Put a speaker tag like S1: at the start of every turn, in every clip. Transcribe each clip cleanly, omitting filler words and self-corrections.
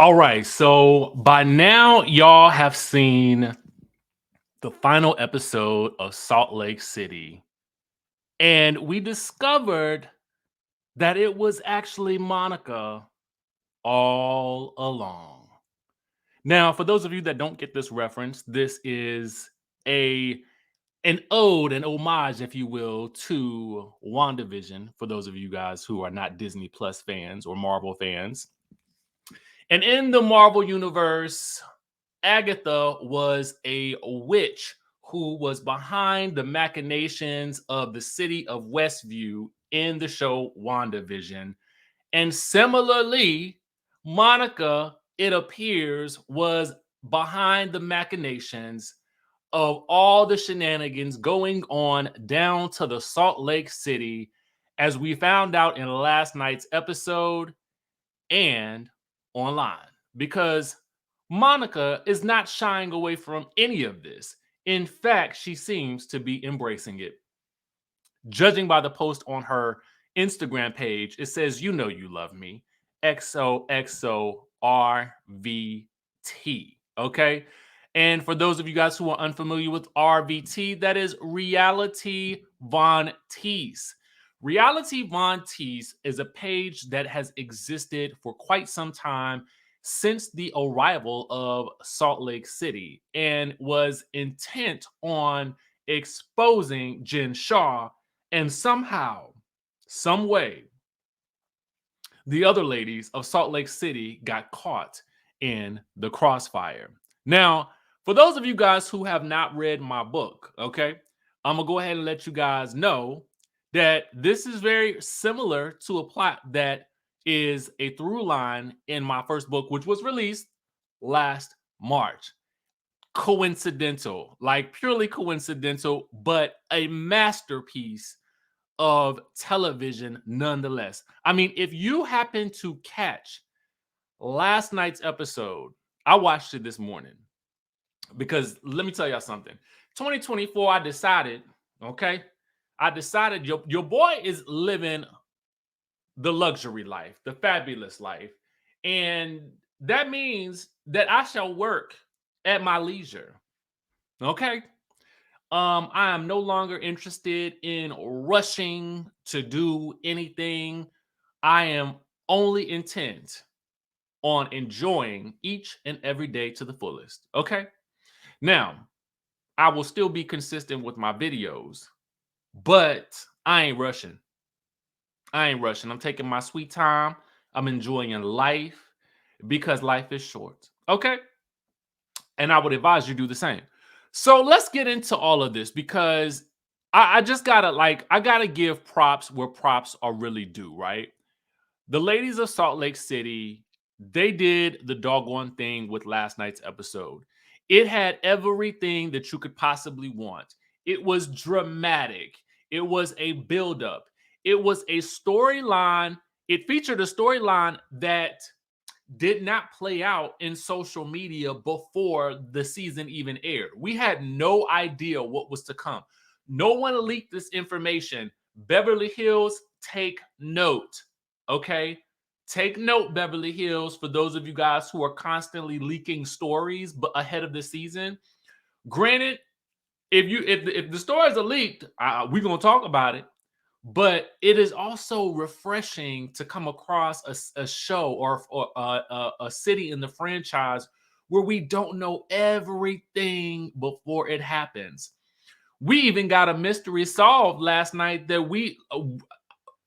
S1: All right, so by now, y'all have seen the final episode of Salt Lake City, and we discovered that it was actually Monica all along. Now, for those of you that don't get this reference, this is a an ode, an homage, if you will, to WandaVision. For those of you guys who are not Disney Plus fans or Marvel fans, and in the Marvel universe, Agatha was a witch who was behind the machinations of the city of Westview in the show WandaVision. And similarly, Monica, it appears, was behind the machinations of all the shenanigans going on down to the Salt Lake City, as we found out in last night's episode and online. Because Monica is not shying away from any of this. In fact, she seems to be embracing it. Judging by the post on her Instagram page, it says, "You know you love me. XOXO RVT." Okay. And for those of you guys who are unfamiliar with RVT, that is Reality Von Teese. Reality Von Teese is a page that has existed for quite some time since the arrival of Salt Lake City and was intent on exposing Jen Shah, and somehow, some way, the other ladies of Salt Lake City got caught in the crossfire. Now, for those of you guys who have not read my book, okay, I'm gonna go ahead and let you guys know that this is very similar to a plot that is a through line in my first book, which was released last March. Coincidental, like purely coincidental, but a masterpiece of television nonetheless. I mean, if you happen to catch last night's episode, I watched it this morning because let me tell y'all something. 2024, okay, I decided your boy is living the luxury life, the fabulous life. And that means that I shall work at my leisure. Okay. I am no longer interested in rushing to do anything. I am only intent on enjoying each and every day to the fullest. Okay. Now, I will still be consistent with my videos, but I ain't rushing. I'm taking my sweet time. I'm enjoying life because life is short. Okay. And I would advise you do the same. So let's get into all of this because I just gotta I gotta give props where props are really due, right? The ladies of Salt Lake City, they did the doggone thing with last night's episode. It had everything that you could possibly want. It was dramatic. It was a buildup. It was a storyline. It featured a storyline that did not play out in social media before the season even aired. We had no idea what was to come. No one leaked this information. Beverly Hills, take note. Okay? Take note, Beverly Hills, for those of you guys who are constantly leaking stories but ahead of the season. Granted, if the stories are leaked, we're gonna talk about it. But it is also refreshing to come across a show or a city in the franchise where we don't know everything before it happens. We even got a mystery solved last night that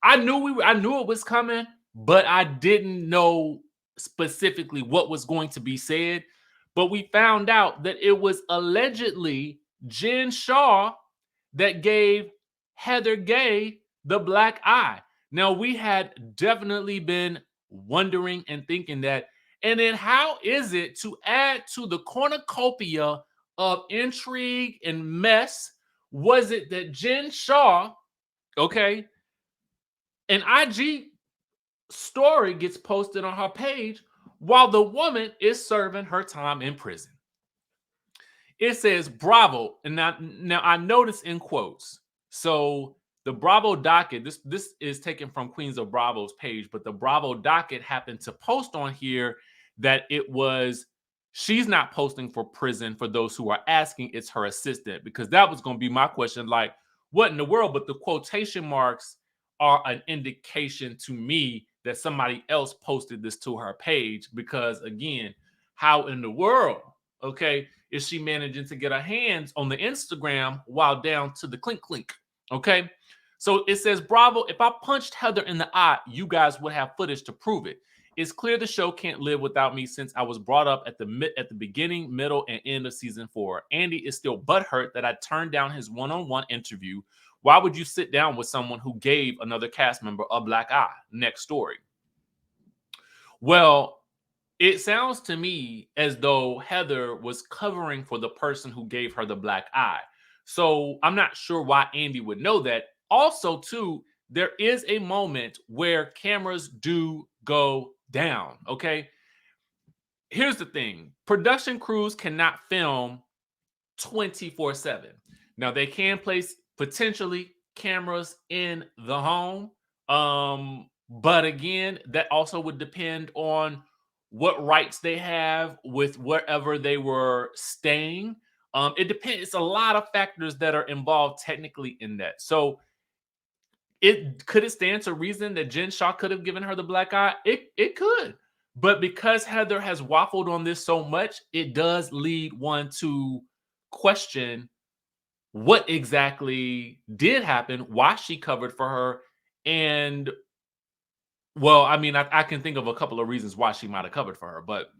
S1: I knew it was coming, but I didn't know specifically what was going to be said. But we found out that it was allegedly Jen Shaw that gave Heather Gay the black eye. Now, we had definitely been wondering and thinking that. And then, how is it to add to the cornucopia of intrigue and mess? Was it that Jen Shaw, okay, an IG story gets posted on her page while the woman is serving her time in prison? It says Bravo, and now I notice in quotes. So the Bravo docket, this is taken from Queens of Bravo's page, but the Bravo docket happened to post on here that she's not posting for prison for those who are asking, it's her assistant, because that was going to be my question. Like, what in the world? But the quotation marks are an indication to me that somebody else posted this to her page, because again, how in the world, okay, is she managing to get her hands on the Instagram while down to the clink clink? Okay. So it says, Bravo, if I punched Heather in the eye, you guys would have footage to prove it. It's clear the show can't live without me since I was brought up at the beginning, middle, and end of season 4. Andy is still butthurt that I turned down his one-on-one interview. Why would you sit down with someone who gave another cast member a black eye? Next story. Well, it sounds to me as though Heather was covering for the person who gave her the black eye. So I'm not sure why Andy would know that. Also, too, there is a moment where cameras do go down, okay? Here's the thing. Production crews cannot film 24/7. Now, they can place potentially cameras in the home. But again, that also would depend on what rights they have with wherever they were staying. It depends. It's a lot of factors that are involved technically in that. So it stand to reason that Jen Shah could have given her the black eye. It could. But because Heather has waffled on this so much, it does lead one to question what exactly did happen, why she covered for her, and well, I mean, I can think of a couple of reasons why she might have covered for her, but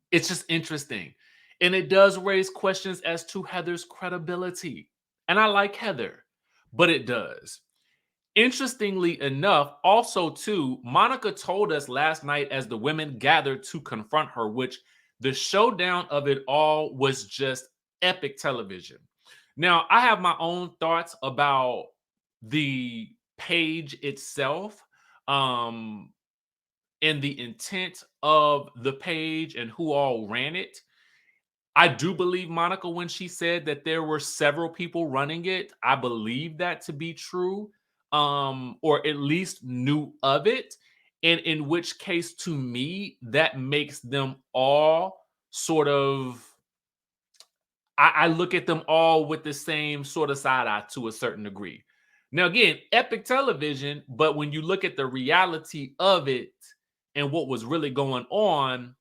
S1: it's just interesting. And it does raise questions as to Heather's credibility. And I like Heather, but it does. Interestingly enough, also too, Monica told us last night as the women gathered to confront her, which the showdown of it all was just epic television. Now, I have my own thoughts about the page itself, and the intent of the page and who all ran it. I do believe Monica when she said that there were several people running it. I believe that to be true, or at least knew of it. And in which case, to me, that makes them all sort of. I look at them all with the same sort of side eye to a certain degree. Now, again, epic television, but when you look at the reality of it and what was really going on,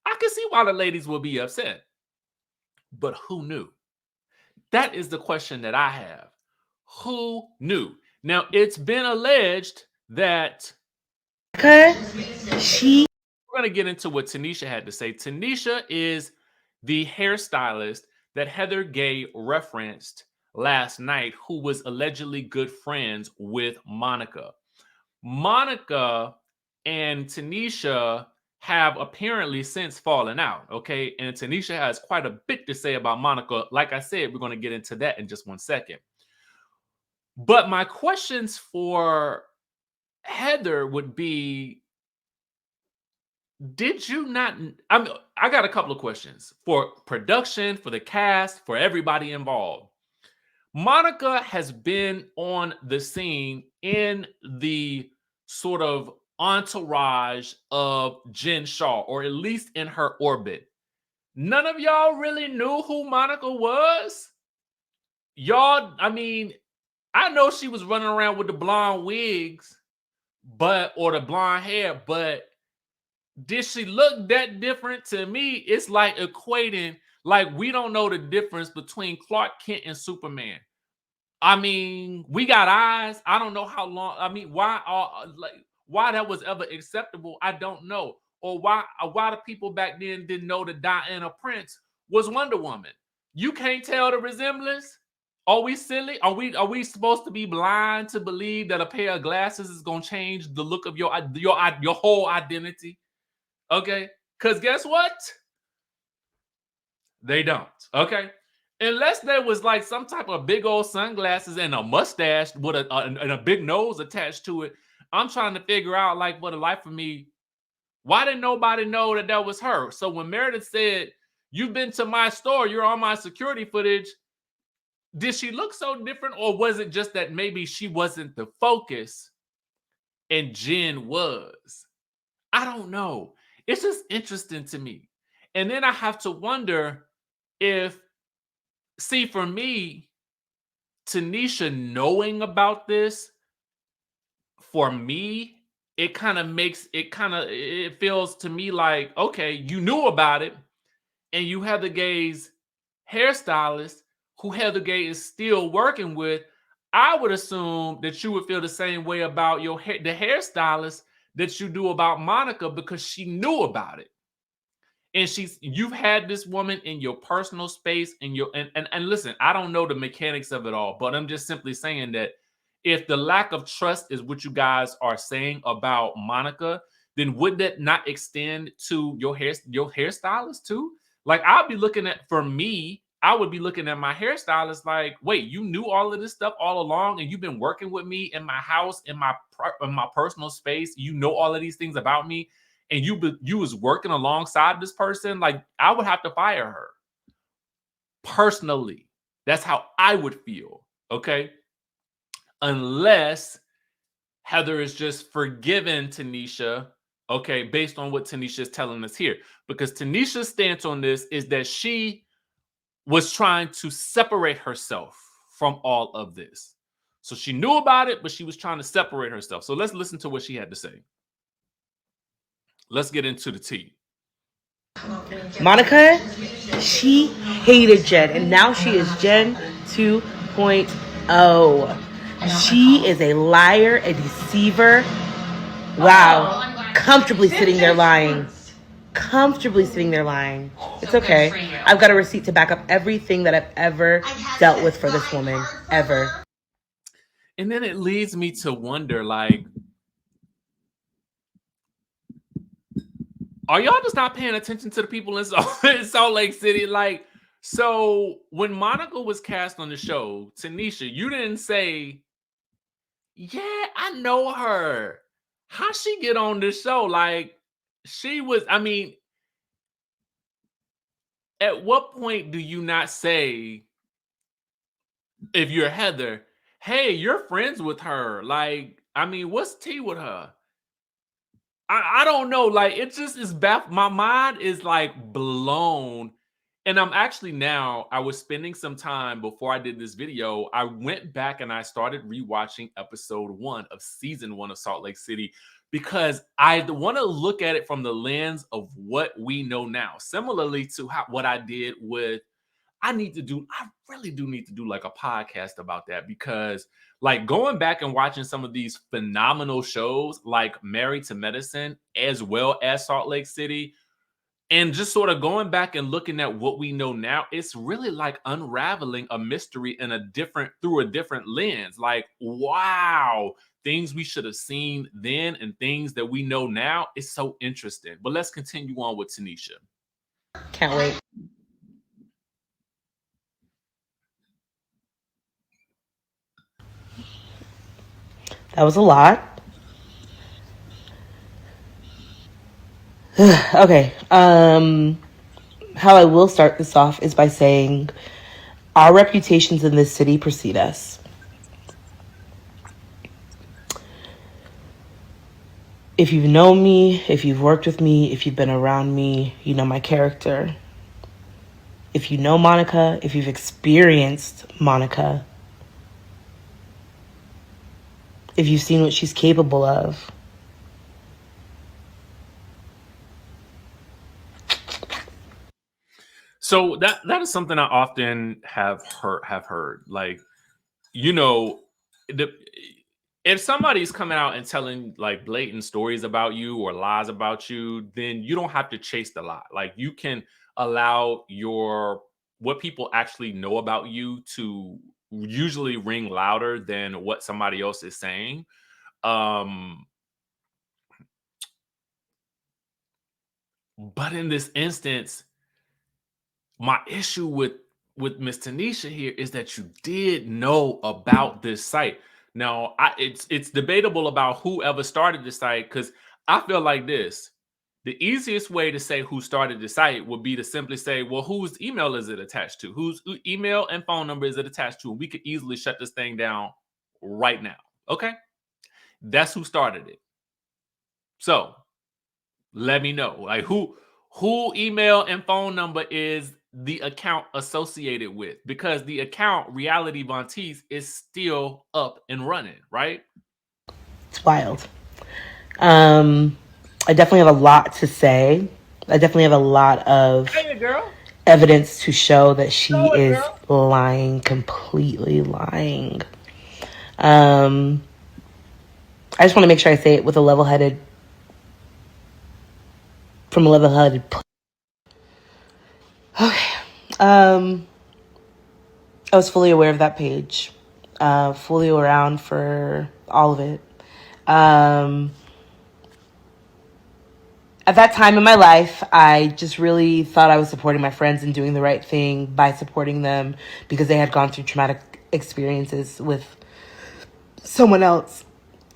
S1: I can see why the ladies will be upset. But who knew? That is the question that I have. Who knew? Now, it's been alleged that we're going to get into what Tanisha had to say. Tanisha is the hairstylist that Heather Gay referenced last night, who was allegedly good friends with Monica. Monica and Tanisha have apparently since fallen out, okay? And Tanisha has quite a bit to say about Monica. Like I said, we're going to get into that in just one second. But my questions for Heather would be, did you not? I got a couple of questions for production, for the cast, for everybody involved. Monica has been on the scene in the sort of entourage of Jen Shah, or at least in her orbit. None of y'all really knew who Monica was. Y'all, I mean, I know she was running around with the blonde wigs, or the blonde hair, but did she look that different? To me, it's like equating, like we don't know the difference between Clark Kent and Superman. I mean, we got eyes. I don't know how long. I mean, why that was ever acceptable, I don't know. Or why the people back then didn't know that Diana Prince was Wonder Woman. You can't tell the resemblance. Are we silly? Are we supposed to be blind to believe that a pair of glasses is gonna change the look of your whole identity? Okay, because guess what? They don't. Okay. Unless there was like some type of big old sunglasses and a mustache with a big nose attached to it. I'm trying to figure out, like, for the life of me, why didn't nobody know that that was her? So when Meredith said, "You've been to my store, you're on my security footage," did she look so different, or was it just that maybe she wasn't the focus and Jen was? I don't know. It's just interesting to me. And then I have to wonder if, see, for me, Tanisha knowing about this, for me, it kind of makes it kind of, it feels to me like, okay, you knew about it, and you have the gay's hairstylist who Heather Gay is still working with. I would assume that you would feel the same way about the hairstylist that you do about Monica, because she knew about it. And you've had this woman in your personal space, and listen, I don't know the mechanics of it all, but I'm just simply saying that if the lack of trust is what you guys are saying about Monica, then would that not extend to your hairstylist too? Like, I'll be looking at, for me, I would be looking at my hairstylist like, wait, you knew all of this stuff all along, and you've been working with me in my house, in my personal space. You know all of these things about me, and you was working alongside this person. Like, I would have to fire her personally. That's how I would feel. Okay, unless Heather is just forgiven Tanisha, okay, based on what Tanisha is telling us here. Because Tanisha's stance on this is that she was trying to separate herself from all of this. So she knew about it, but she was trying to separate herself. So let's listen to what she had to say. Let's get into the tea.
S2: Monica, she hated Jen, and now she is Jen 2.0. She is a liar, a deceiver. Wow. Comfortably sitting there lying. Comfortably sitting there lying. It's okay. I've got a receipt to back up everything that I've ever dealt with for this woman. Ever.
S1: And then it leads me to wonder, like, are y'all just not paying attention to the people in Salt Lake City? Like, so when Monica was cast on the show, Tanisha, you didn't say, yeah, I know her. How she get on this show? Like, she was, I mean, at what point do you not say, if you're Heather, hey, you're friends with her? Like, I mean, what's tea with her? I don't know. Like, it just is my mind is like blown. And I'm actually, now, I was spending some time before I did this video. I went back and I started rewatching episode 1 of season 1 of Salt Lake City, because I want to look at it from the lens of what we know now. Similarly to what I did with, I really do need to do like a podcast about that, because like going back and watching some of these phenomenal shows like Married to Medicine as well as Salt Lake City, and just sort of going back and looking at what we know now, it's really like unraveling a mystery through a different lens. Like, wow, things we should have seen then and things that we know now. It's so interesting. But let's continue on with Tanisha.
S2: Can't wait. That was a lot. Okay. How I will start this off is by saying our reputations in this city precede us. If you've known me, if you've worked with me, if you've been around me, you know my character. If you know Monica, if you've experienced Monica, if you've seen what she's capable of.
S1: So that is something I often have heard. Like, you know, if somebody's coming out and telling like blatant stories about you or lies about you, then you don't have to chase the lie. Like, you can allow what people actually know about you to usually ring louder than what somebody else is saying. Um, but in this instance, my issue with Miss Tanisha here is that you did know about this site. Now, it's debatable about whoever started the site, because I feel like this. The easiest way to say who started the site would be to simply say, well, whose email is it attached to? Whose email and phone number is it attached to? We could easily shut this thing down right now. Okay? That's who started it. So Let me know. Like who email and phone number is the account associated with? Because the account Reality Von Teese is still up and running, right?
S2: It's wild. I definitely have a lot to say. I definitely have a lot of evidence to show that she is lying, completely lying. I just want to make sure I say it with a level-headed, from a level-headed. Okay. I was fully aware of that page, fully around for all of it. At that time in my life, I just really thought I was supporting my friends and doing the right thing by supporting them because they had gone through traumatic experiences with someone else.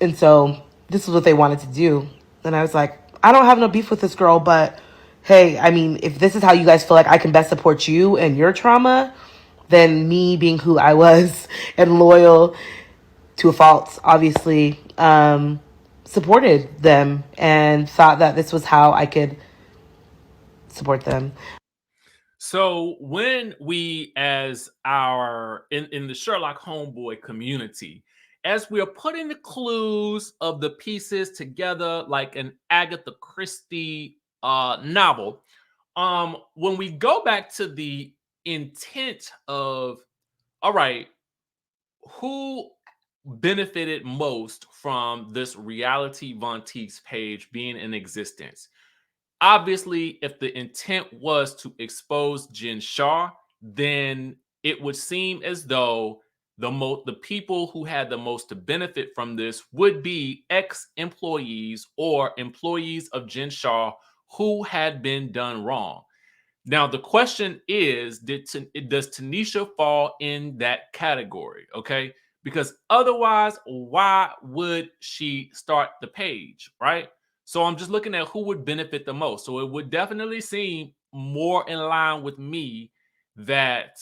S2: And so this is what they wanted to do. And I was like, I don't have no beef with this girl, but hey, I mean, if this is how you guys feel like I can best support you and your trauma, then me being who I was and loyal to a fault, obviously, supported them and thought that this was how I could support them.
S1: So when we, as our in the Sherlock Homeboy community, as we are putting the clues of the pieces together like an Agatha Christie novel, when we go back to the intent of, all right, who benefited most from this Reality Von Teese page being in existence? Obviously, if the intent was to expose Jen Shah, then it would seem as though the people who had the most to benefit from this would be ex-employees or employees of Jen Shah who had been done wrong. Now, the question is, does Tanisha fall in that category? Okay. Because otherwise, why would she start the page? Right. So I'm just looking at who would benefit the most. So it would definitely seem more in line with me that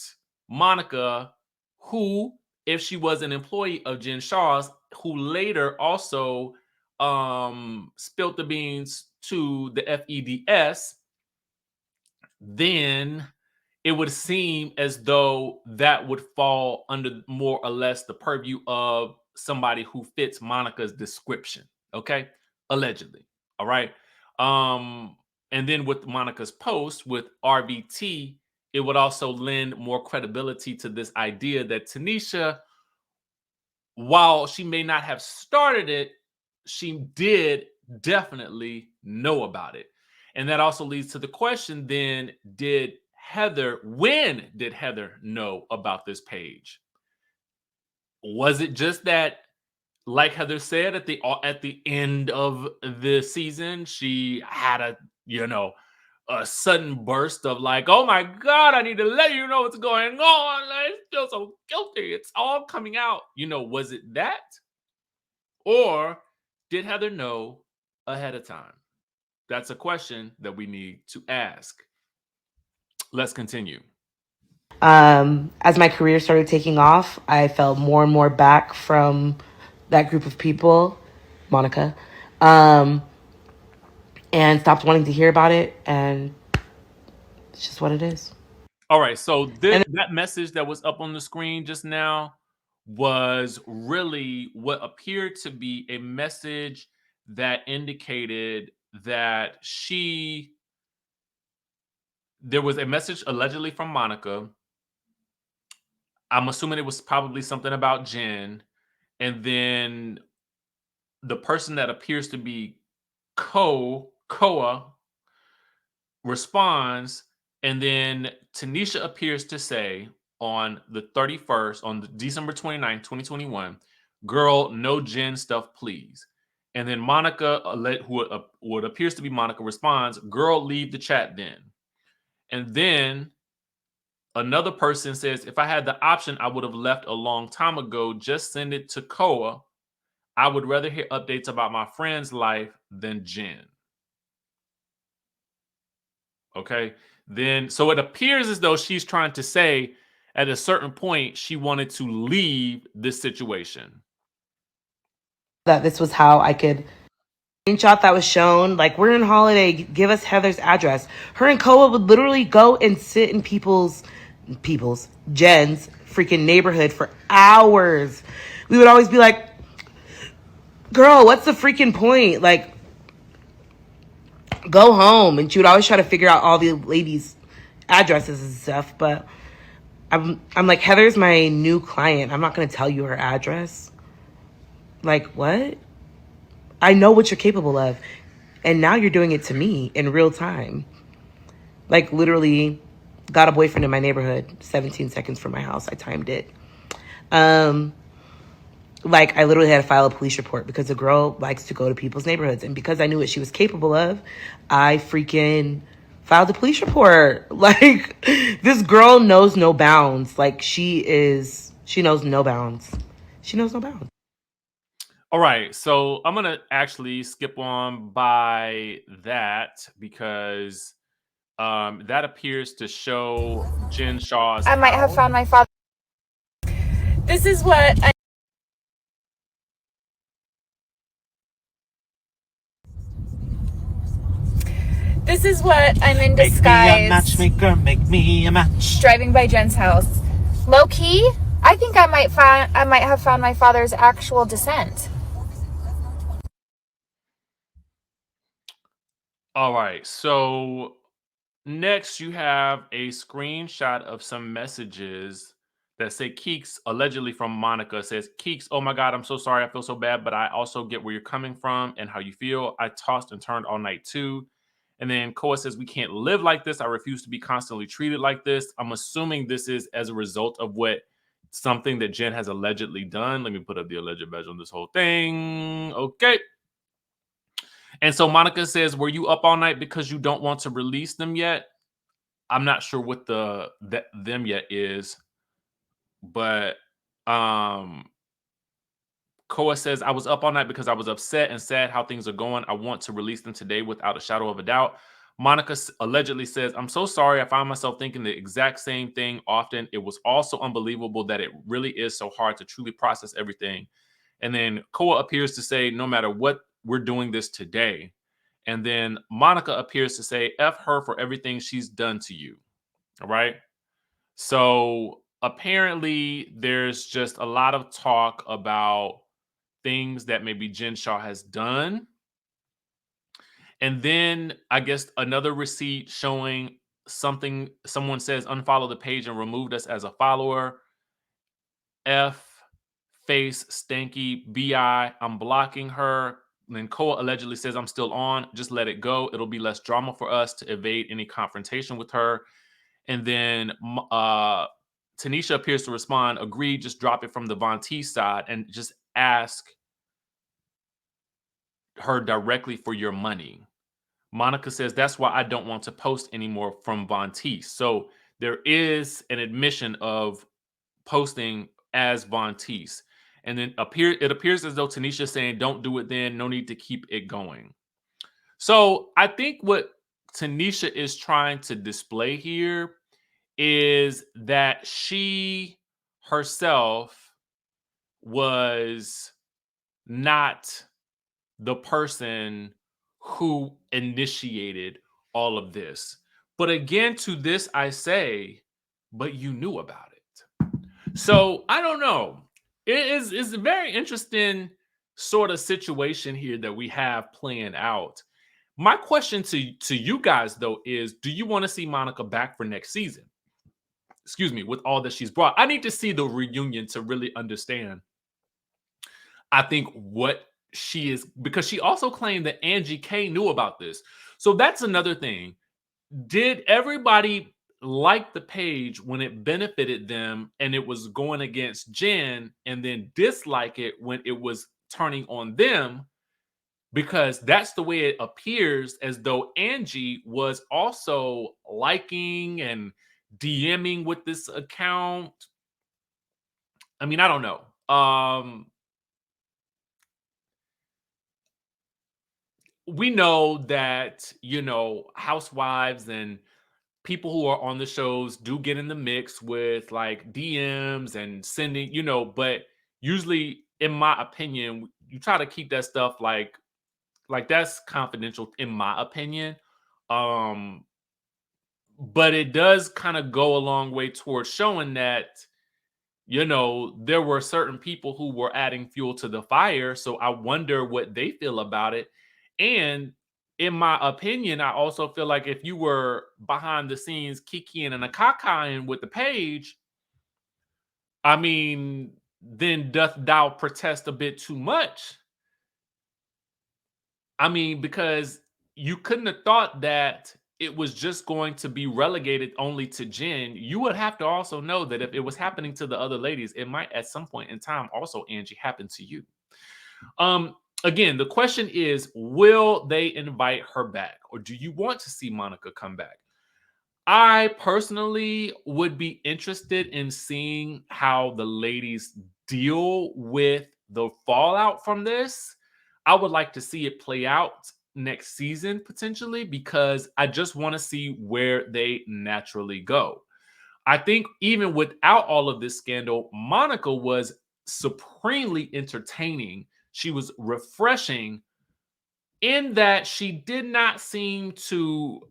S1: Monica, who, if she was an employee of Jen Shaw's, who later also spilled the beans to the FEDS, then it would seem as though that would fall under more or less the purview of somebody who fits Monica's description. Okay. Allegedly. All right. Um, and then with Monica's post with RBT, it would also lend more credibility to this idea that Tanisha, while she may not have started it, she did definitely know about it. And that also leads to the question then, when did Heather know about this page? Was it just that, like Heather said, at the end of the season, she had a sudden burst of like, oh my God, I need to let you know what's going on. I feel so guilty. It's all coming out. Was it that? Or did Heather know ahead of time? That's a question that we need to ask. Let's continue.
S2: As my career started taking off, I fell more and more back from that group of people, Monica, and stopped wanting to hear about it. And it's just what it is.
S1: All right. So
S2: And
S1: that message that was up on the screen just now was really what appeared to be a message that indicated that there was a message allegedly from Monica. I'm assuming it was probably something about Jen. And then the person that appears to be Koa responds, and then Tanisha appears to say on the 31st, on December 29th, 2021, girl, no Jen stuff, please. And then Monica, what appears to be Monica, responds, girl, leave the chat then. And then another person says, if I had the option, I would have left a long time ago. Just send it to Koa. I would rather hear updates about my friend's life than Jen. Okay. Then, so it appears as though she's trying to say at a certain point she wanted to leave this situation.
S2: that this was how I could screenshot that was shown, like, we're in Holiday, give us Heather's address. Her and Koa would literally go and sit in Jen's freaking neighborhood for hours. We would always be like, girl, what's the freaking point? Like, go home. And she would always try to figure out all the ladies' addresses and stuff. But I'm like, Heather's my new client. I'm not going to tell you her address. Like, what? I know what you're capable of. And now you're doing it to me in real time. Like, literally got a boyfriend in my neighborhood, 17 seconds from my house. I timed it. Like, I literally had to file a police report because the girl likes to go to people's neighborhoods. And because I knew what she was capable of, I freaking filed a police report. Like, this girl knows no bounds. Like, she knows no bounds. She knows no bounds.
S1: All right, so I'm gonna actually skip on by that because that appears to show Jen Shah's
S3: I might have found my father. This is what I'm in disguise.
S4: Make me a matchmaker, make me a match.
S3: Driving by Jen's house. Low key, I think I might have found my father's actual descent.
S1: All right, so next you have a screenshot of some messages that say Keeks, allegedly from Monica, says, Keeks, oh my God, I'm so sorry. I feel so bad, but I also get where you're coming from and how you feel. I tossed and turned all night too. And then Koa says, we can't live like this. I refuse to be constantly treated like this. I'm assuming this is as a result of something that Jen has allegedly done. Let me put up the alleged badge on this whole thing. Okay. And so Monica says, were you up all night because you don't want to release them yet? I'm not sure what them yet is, but Koa says, I was up all night because I was upset and sad how things are going. I want to release them today without a shadow of a doubt. Monica allegedly says, I'm so sorry. I found myself thinking the exact same thing often. It was also unbelievable that it really is so hard to truly process everything. And then Koa appears to say, no matter what, we're doing this today. And then Monica appears to say, F her for everything she's done to you. All right. So apparently there's just a lot of talk about things that maybe Jen Shah has done. And then I guess another receipt showing something, someone says, unfollow the page and removed us as a follower. F face stanky BI, I'm blocking her. And then Koa allegedly says, I'm still on. Just let it go. It'll be less drama for us to evade any confrontation with her. And then Tanisha appears to respond, agreed, just drop it from the Von T side and just ask her directly for your money. Monica says, that's why I don't want to post anymore from Von T. So there is an admission of posting as Von Teese. And then it appears as though Tanisha is saying, don't do it then. No need to keep it going. So I think what Tanisha is trying to display here is that she herself was not the person who initiated all of this. But again, to this I say, but you knew about it. So I don't know. It's a very interesting sort of situation here that we have playing out. My question to you guys, though, is do you want to see Monica back for next season? Excuse me, with all that she's brought. I need to see the reunion to really understand, I think, what she is, because she also claimed that Angie K knew about this. So that's another thing. Did everybody like the page when it benefited them and it was going against Jen, and then dislike it when it was turning on them? Because that's the way it appears, as though Angie was also liking and DMing with this account. I mean, I don't know. We know that, housewives and people who are on the shows do get in the mix with like DMs and sending, but usually, in my opinion, you try to keep that stuff like Like, that's confidential in my opinion. Um, but it does kind of go a long way towards showing that, there were certain people who were adding fuel to the fire. So I wonder what they feel about it. And in my opinion, I also feel like if you were behind the scenes kikiing and a kakaing with the page, I mean, then doth thou protest a bit too much? I mean, because you couldn't have thought that it was just going to be relegated only to Jen. You would have to also know that if it was happening to the other ladies, it might at some point in time also, Angie, happen to you. Again, the question is, will they invite her back? Or do you want to see Monica come back? I personally would be interested in seeing how the ladies deal with the fallout from this. I would like to see it play out next season potentially, because I just want to see where they naturally go. I think even without all of this scandal, Monica was supremely entertaining. She was refreshing in that she did not seem to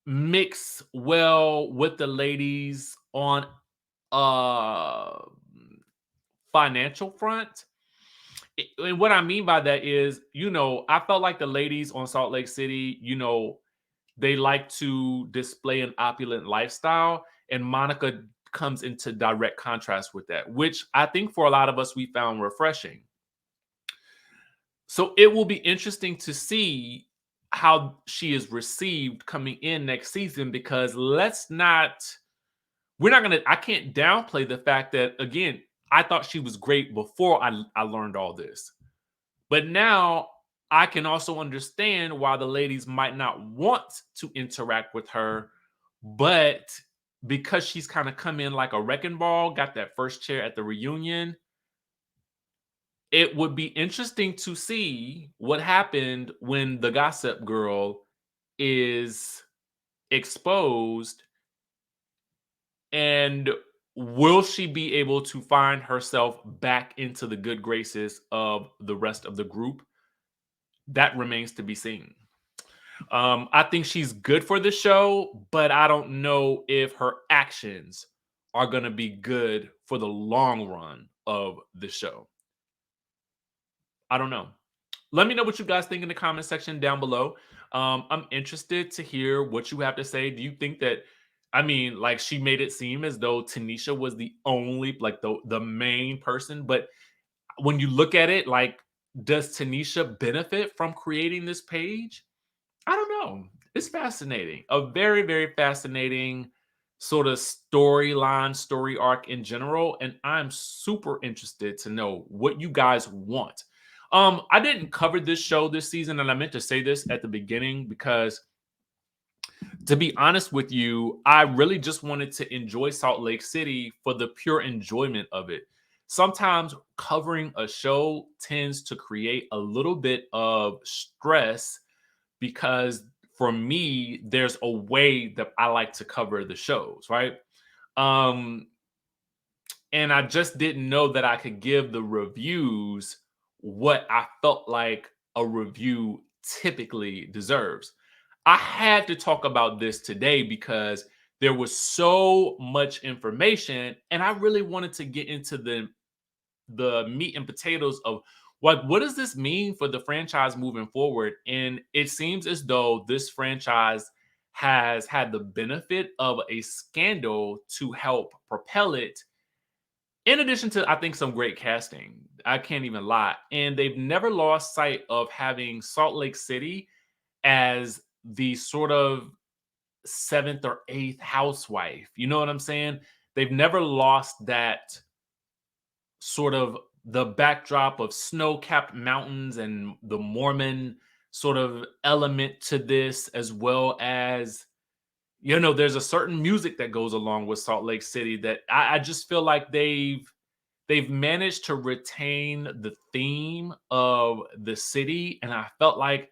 S1: mix well with the ladies on a financial front. And what I mean by that is, I felt like the ladies on Salt Lake City, they like to display an opulent lifestyle, and Monica comes into direct contrast with that, which I think for a lot of us we found refreshing. So it will be interesting to see how she is received coming in next season, because I can't downplay the fact that, again, I thought she was great before I learned all this. But now I can also understand why the ladies might not want to interact with her, but because she's kind of come in like a wrecking ball, got that first chair at the reunion, it would be interesting to see what happened when the gossip girl is exposed, and will she be able to find herself back into the good graces of the rest of the group? That remains to be seen. I think she's good for the show, but I don't know if her actions are going to be good for the long run of the show. I don't know. Let me know what you guys think in the comment section down below. I'm interested to hear what you have to say. Do you think that, like, she made it seem as though Tanisha was the only, like, the main person, but when you look at it, like, does Tanisha benefit from creating this page? I don't know. It's fascinating. A very, very fascinating sort of storyline, story arc in general. And I'm super interested to know what you guys want. I didn't cover this show this season, and I meant to say this at the beginning because, to be honest with you, I really just wanted to enjoy Salt Lake City for the pure enjoyment of it. Sometimes covering a show tends to create a little bit of stress, because for me, there's a way that I like to cover the shows, right? Um, and I just didn't know that I could give the reviews what I felt like a review typically deserves. I had to talk about this today because there was so much information, and I really wanted to get into the meat and potatoes of what does this mean for the franchise moving forward. And it seems as though this franchise has had the benefit of a scandal to help propel it, in addition to, I think, some great casting. I can't even lie. And they've never lost sight of having Salt Lake City as the sort of seventh or eighth housewife. You know what I'm saying? They've never lost that sort of the backdrop of snow-capped mountains and the Mormon sort of element to this, as well as, there's a certain music that goes along with Salt Lake City that I just feel like they've managed to retain the theme of the city. And I felt like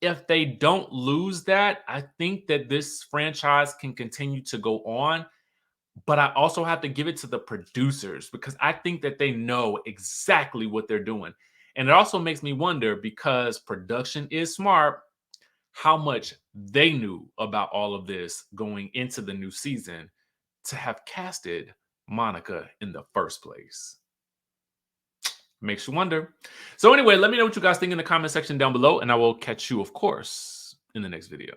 S1: if they don't lose that, I think that this franchise can continue to go on. But I also have to give it to the producers, because I think that they know exactly what they're doing. And it also makes me wonder, because production is smart, how much they knew about all of this going into the new season to have casted Monica in the first place. Makes you wonder. So anyway, let me know what you guys think in the comment section down below, and I will catch you, of course, in the next video.